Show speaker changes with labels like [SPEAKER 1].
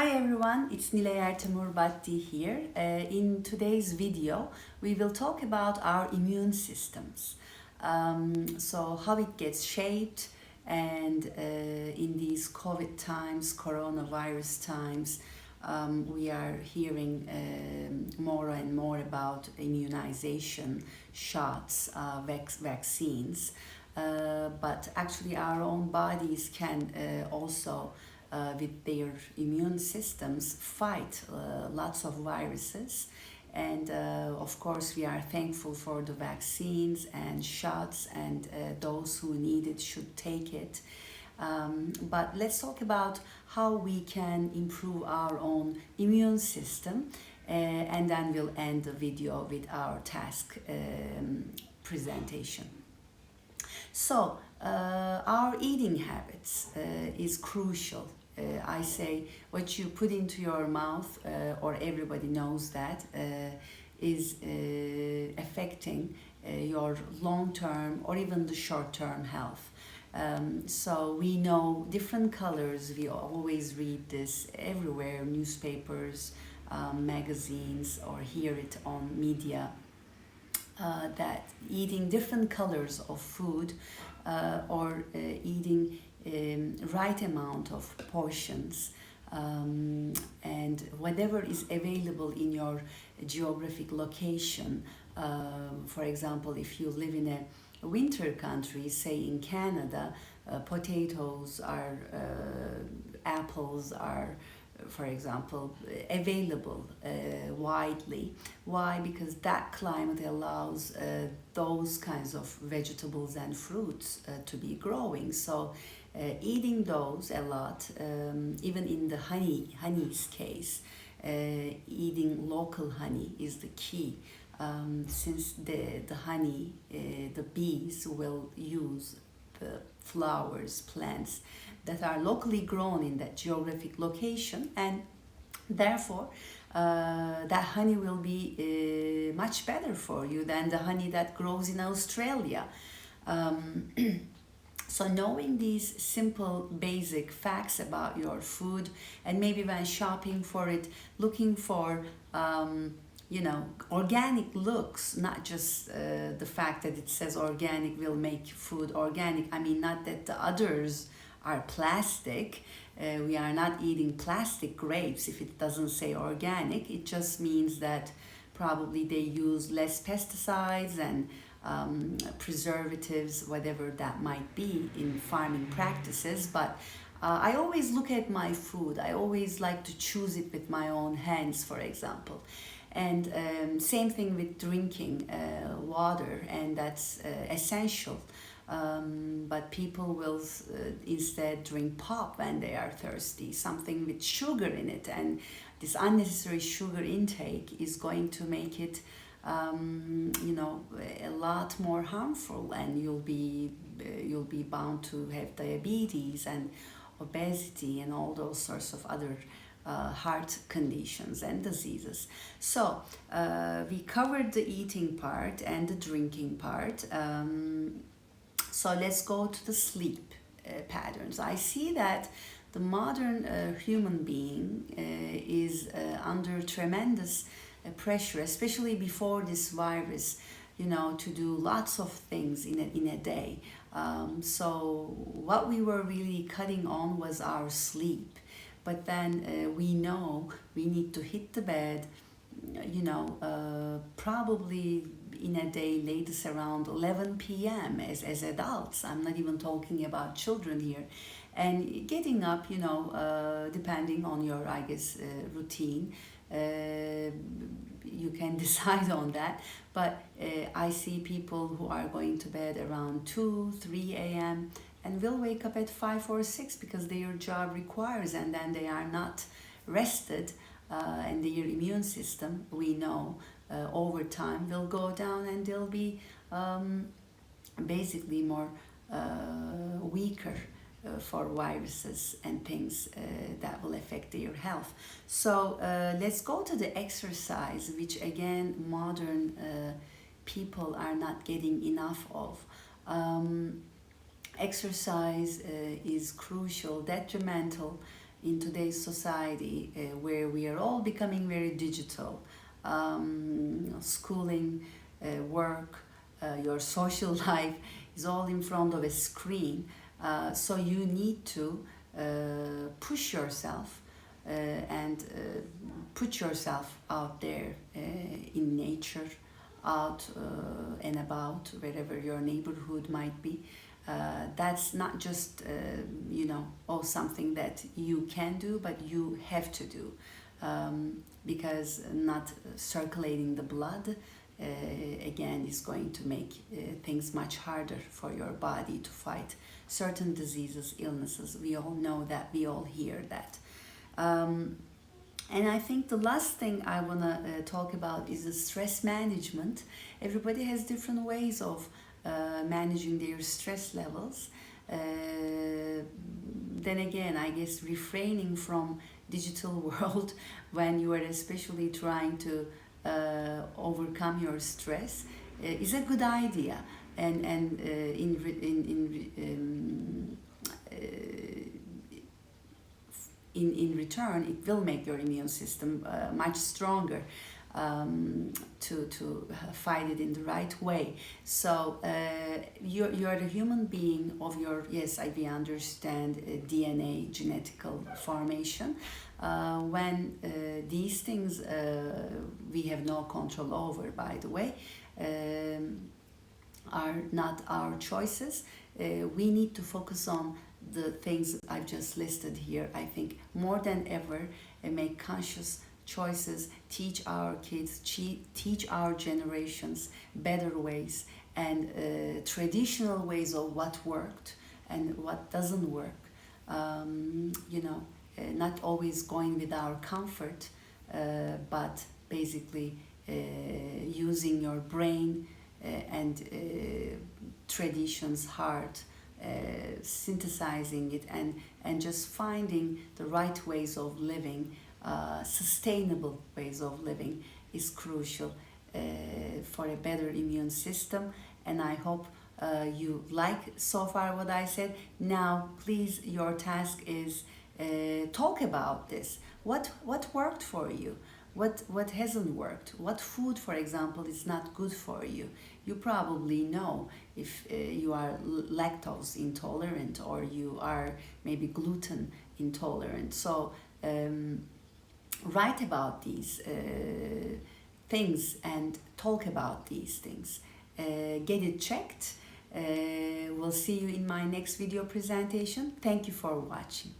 [SPEAKER 1] Hi everyone, it's Nilay Ertemur Batti here. In today's video, we will talk about our immune systems. So how it gets shaped and in these COVID times, coronavirus times, we are hearing more and more about immunization, shots, vaccines. But actually our own bodies can also with their immune systems fight lots of viruses, and of course we are thankful for the vaccines and shots, and those who need it should take it. But let's talk about how we can improve our own immune system, and then we'll end the video with our task presentation. So, our eating habits is crucial. I say what you put into your mouth, or everybody knows that, is affecting your long-term or even the short-term health. So we know different colors. We always read this everywhere, newspapers, magazines, or hear it on media. That eating different colors of food or eating right amount of portions and whatever is available in your geographic location. For example, if you live in a winter country, say in Canada, potatoes are, apples are, for example, available widely. Why? Because that climate allows those kinds of vegetables and fruits to be growing. So eating those a lot, even in the honey's case, eating local honey is the key. Since the honey, the bees will use the flowers, plants that are locally grown in that geographic location, and therefore that honey will be much better for you than the honey that grows in Australia. So knowing these simple basic facts about your food, and maybe when shopping for it, looking for organic looks, not just the fact that it says organic will make food organic. I mean, not that the others are plastic. We are not eating plastic grapes if it doesn't say organic. It just means that probably they use less pesticides and preservatives, whatever that might be in farming practices. But I always look at my food. I always like to choose it with my own hands, for example. And same thing with drinking water, and that's essential. But people will instead drink pop when they are thirsty, something with sugar in it, and this unnecessary sugar intake is going to make it a lot more harmful, and you'll be bound to have diabetes and obesity and all those sorts of other heart conditions and diseases. So we covered the eating part and the drinking part. So let's go to the sleep patterns. I see that the modern human being is under tremendous pressure, especially before this virus, to do lots of things in a day. So what we were really cutting on was our sleep. But then we know we need to hit the bed, probably in a day latest around 11 p.m. as adults. I'm not even talking about children here. And getting up, depending on your, I guess, routine, you can decide on that. But I see people who are going to bed around 2, 3 a.m. and will wake up at 5 or 6 because their job requires, and then they are not rested, and their immune system, we know, over time will go down, and they'll be basically more weaker for viruses and things that will affect their health. So let's go to the exercise, which again modern people are not getting enough of. Exercise is crucial, detrimental in today's society where we are all becoming very digital. Schooling, work, your social life is all in front of a screen. So you need to push yourself and put yourself out there in nature, out and about wherever your neighborhood might be. That's not just something that you can do, but you have to do, because not circulating the blood again is going to make things much harder for your body to fight certain diseases, illnesses. We all know that, we all hear that. And I think the last thing I want to talk about is the stress management. Everybody has different ways of managing their stress levels. Then again, I guess refraining from digital world when you are especially trying to overcome your stress is a good idea. And in return, it will make your immune system much stronger to fight it in the right way. So you're the human being of your, yes, we understand DNA, genetical formation. When these things we have no control over, by the way, are not our choices, we need to focus on the things I've just listed here. I think more than ever, make conscious choices, teach our kids, teach our generations better ways and traditional ways of what worked and what doesn't work. Not always going with our comfort, but basically using your brain and traditions, heart, synthesizing it and just finding the right ways of living, sustainable ways of living is crucial for a better immune system. And I hope you like so far what I said. Now, please, your task is talk about this. What worked for you? What hasn't worked? What food, for example, is not good for you? You probably know if you are lactose intolerant or you are maybe gluten intolerant. So write about these things and talk about these things. Get it checked. We'll see you in my next video presentation. Thank you for watching.